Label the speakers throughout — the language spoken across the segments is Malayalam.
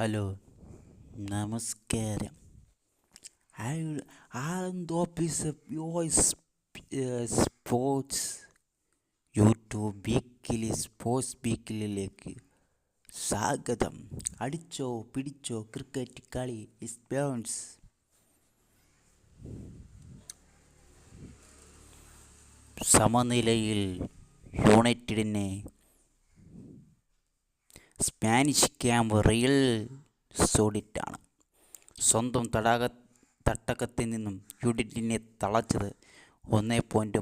Speaker 1: ഹലോ, നമസ്കാരം. Anand office sports YouTube sports വീക്കിലേക്ക് സ്വാഗതം. അടിച്ചോ പിടിച്ചോ ക്രിക്കറ്റ് കളി സ്പോൺസ്. സമനിലയിൽ യുണൈറ്റഡിനെ സ്പാനിഷ് ക്യാമ്പ് റിയൽ സോളിഡാണ്. സ്വന്തം തട്ടകത്തിൽ നിന്നും യുണൈറ്റഡിനെ തളച്ചത് 1-1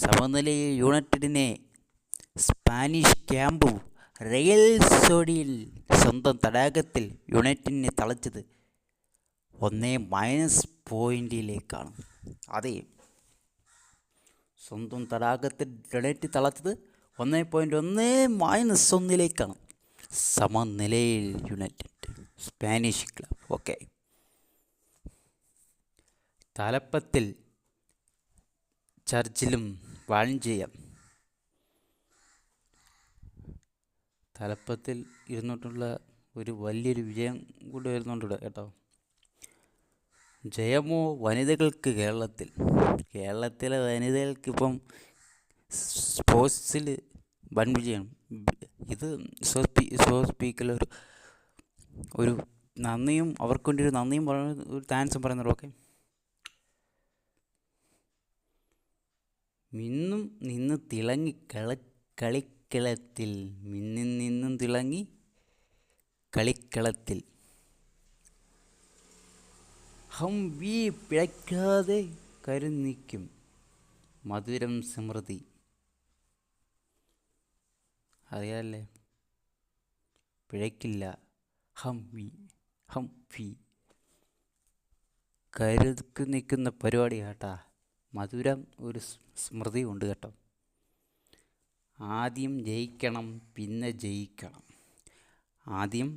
Speaker 1: സമനിലയിൽ യുണൈറ്റഡിനെ സ്പാനിഷ് ക്യാമ്പ് റിയൽ സോളിഡിൽ സ്വന്തം തടാകത്തിൽ യുണൈറ്റഡിനെ തളച്ചത് 1-. അതെ, സ്വന്തം തടാകത്തിൽ യുണൈറ്റഡ് തളച്ചത് 1-1 സമനിലയിൽ യുണൈറ്റഡ് സ്പാനിഷ് ക്ലബ്. ഓക്കെ, തലപ്പത്തിൽ ചർച്ചിലും വാൾഞ്ചിയം തലപ്പത്തിൽ ഇരുന്നിട്ടുള്ള ഒരു വലിയൊരു വിജയം കൂടി വരുന്നുണ്ട് കേട്ടോ. ജയമോ വനിതകൾക്ക് കേരളത്തിലെ വനിതകൾക്ക് ഇപ്പം സ്പോർട്സിൽ വൻ വിജയം. ഇത് സ്പീക്കിൽ ഒരു നന്ദിയും അവർക്ക് വേണ്ടി ഒരു നന്ദിയും ഒരു താങ്ക്സും പറയുന്നുള്ളൂ. ഓക്കെ, മിന്നും നിന്ന് തിളങ്ങി കളിക്കളത്തിൽ നിന്നും തിളങ്ങി കളിക്കളത്തിൽ ഹംവി പിഴയ്ക്കാതെ കരുനിക്കും മധുരം സമൃദ്ധി. അറിയാല്ലേ, പിഴയ്ക്കില്ല. ഹംവി കരുതി നിൽക്കുന്ന പരിപാടി കേട്ടാ. മധുരം ഒരു സ്മൃതി ഉണ്ട് കേട്ടോ. ആദ്യം ജയിക്കണം, പിന്നെ ജയിക്കണം. ആദ്യം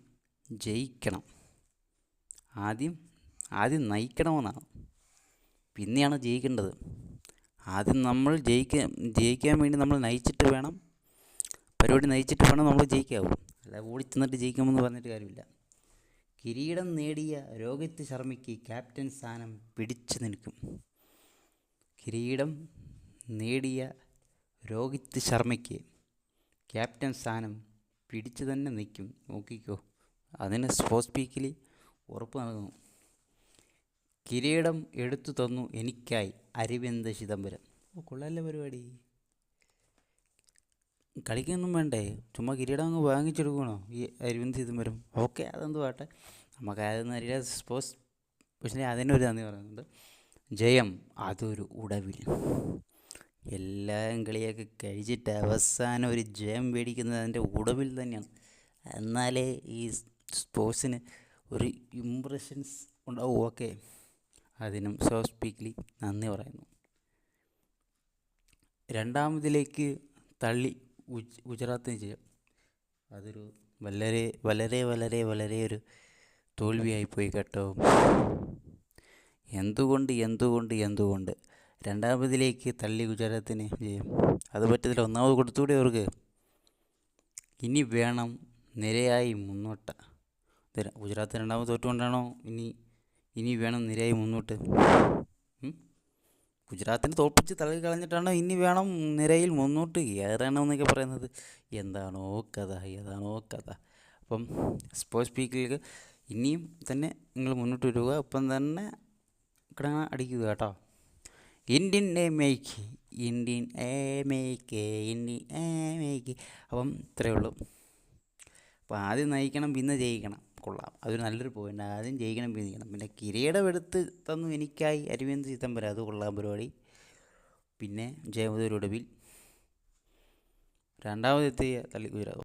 Speaker 1: നയിക്കണമെന്നാണ്, പിന്നെയാണ് ജയിക്കേണ്ടത്. ആദ്യം നമ്മൾ ജയിക്കാൻ വേണ്ടി നമ്മൾ പരിപാടി നയിച്ചിട്ട് വേണം നമ്മൾ ജയിക്കാവൂ. അല്ല ഓടിച്ചെന്നിട്ട് ജയിക്കുമെന്ന് പറഞ്ഞിട്ട് കാര്യമില്ല. കിരീടം നേടിയ രോഹിത് ശർമ്മയ്ക്ക് ക്യാപ്റ്റൻ സ്ഥാനം പിടിച്ചു നിൽക്കും. കിരീടം നേടിയ രോഹിത് ശർമ്മയ്ക്ക് ക്യാപ്റ്റൻ സ്ഥാനം പിടിച്ചു തന്നെ നിൽക്കും. നോക്കിക്കോ, അതിന് സ്പോർട്സ് വീക്കിൽ ഉറപ്പ് നൽകുന്നു. കിരീടം എടുത്തു തന്നു എനിക്കായി അരവിന്ദ് ചിദംബരം. കൊള്ളാല്ലേ പരിപാടി. കളിക്കൊന്നും വേണ്ടേ, ചുമ്മാ കിരീടം അങ്ങ് വാങ്ങിച്ചെടുക്കണോ ഈ അരവിന്ദ് ചിദംബരം. ഓക്കെ, അതെന്ത് പാട്ടെ, നമുക്കതൊന്നും അറിയില്ല. സ്പോർട്സ് പക്ഷേ അതിനൊരു നന്ദി പറയുന്നുണ്ട്. ജയം അതൊരു ഉടവിൽ. എല്ലാം കളിയൊക്കെ കഴിച്ചിട്ട് അവസാനം ഒരു ജയം മേടിക്കുന്നത് അതിൻ്റെ ഉടവിൽ തന്നെയാണ്. എന്നാലേ ഈ സ്പോർട്സിന് ഒരു ഇമ്പ്രഷൻസ് ഉണ്ടാവും. ഓക്കെ, അതിനും സ്പോർട്സ് വീക്കിലി നന്ദി പറയുന്നു. രണ്ടാമതിലേക്ക് തള്ളി ഗുജറാത്തിന് ജയം. അതൊരു വളരെ വളരെ വളരെ വളരെ ഒരു തോൽവിയായിപ്പോയി കേട്ടോ. എന്തുകൊണ്ട് രണ്ടാമതിലേക്ക് തള്ളി ഗുജറാത്തിന് ജയം? അത് പറ്റത്തില്ല. ഒന്നാമത് കൊടുത്തുകൂടി അവർക്ക്. ഇനി വേണം നിരയായി മുന്നോട്ട്. ഗുജറാത്ത് രണ്ടാമത് തോറ്റുകൊണ്ടാണോ ഇനി വേണം നിരയായി മുന്നോട്ട്? ഗുജറാത്തിനെ തോൽപ്പിച്ച് തള്ളി കളഞ്ഞിട്ടാണോ ഇനി വേണം നിരയിൽ മുന്നോട്ട് കയറണമെന്നൊക്കെ പറയുന്നത്? ഏതാണോ കഥ. അപ്പം സ്പോർട്സ് വീക്കിലേക്ക് ഇനിയും തന്നെ നിങ്ങൾ മുന്നോട്ട് വരിക. ഒപ്പം തന്നെ അടിക്കുക കേട്ടോ. Indian A make. അപ്പം ഇത്രയേ ഉള്ളൂ. അപ്പോൾ ആദ്യം നയിക്കണം, പിന്നെ ജയിക്കണം. കൊള്ളാം, അതൊരു നല്ലൊരു പോയിൻ്റ്. ആദ്യം ജയിക്കണം, പിന്നെ ജയിക്കണം. പിന്നെ കിരീടം എടുത്ത് തന്നു എനിക്കായി അരവിന്ദ് ചിദംബരം. അത് കൊള്ളാം പരിപാടി. പിന്നെ ജയമതൊരു ഒടുവിൽ രണ്ടാമതെത്തിയ തള്ളി ഗുജറാത്ത്.